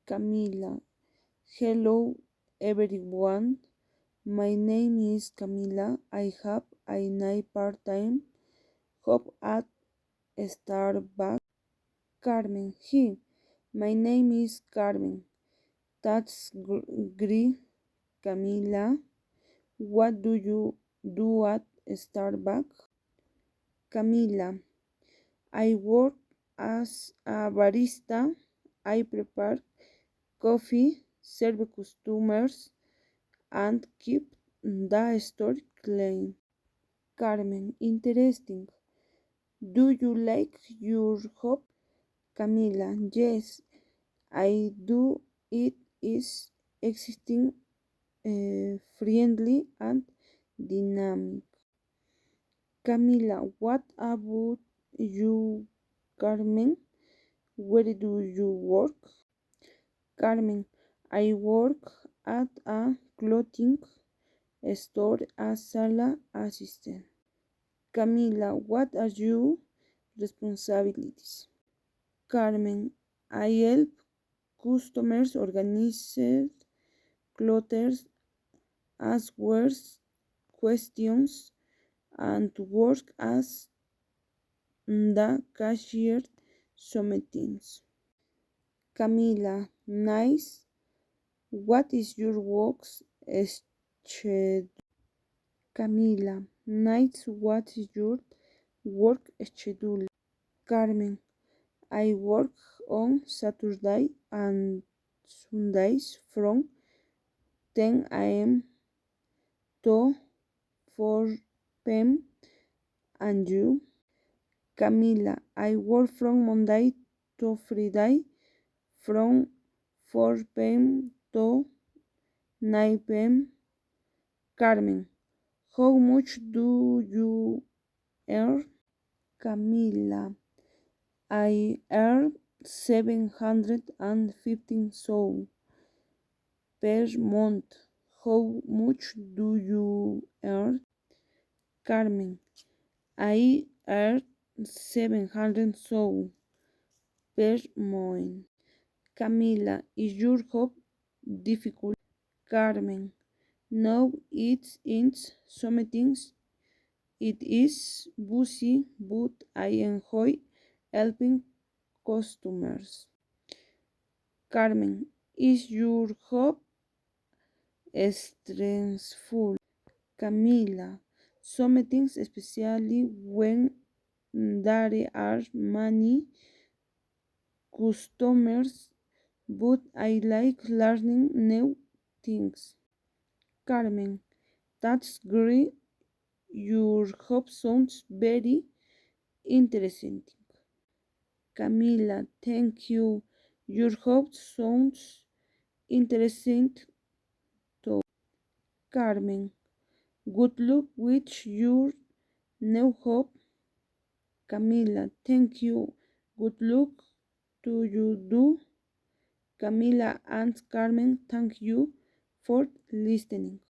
Camila. Hello everyone. My name is Camila. I have a nice part-time job at Starbucks. Carmen. Hi. My name is Carmen. That's great, Camila. What do you do at Starbucks? Camila. I work as a barista. I prepare coffee, serve customers, and keep the store clean. Carmen, interesting. Do you like your job? Camila, yes, I do. It is existing, friendly, and dynamic. Camila, what about you, Carmen? Where do you work? Carmen, I work at a clothing store as sala assistant. Camila, what are your responsibilities? Carmen, I help customers organize clothes, answer questions, and work as the cashier sometimes. Camila, nice. What is your work schedule? Camila, nice. What is your work schedule? Carmen, I work on Saturday and Sundays from 10 a.m. to 4 p.m. And you? Camila, I work from Monday to Friday from 4 p.m. to 9 p.m. Carmen, how much do you earn? Camila, I earn 715 so per month. How much do you earn? Carmen, I earn 700 so per month. Camila, is your job difficult? Carmen, no, it isn't. Some things it is busy, but I enjoy helping customers. Carmen, is your job stressful? Camila, some things, especially when there are many customers, but I like learning new things. Carmen, that's great. Your job sounds very interesting. Camila, thank you. Your job sounds interesting too. Carmen, good luck with your new job. Camila, thank you. Good luck to you do. Camila and Carmen, thank you for listening.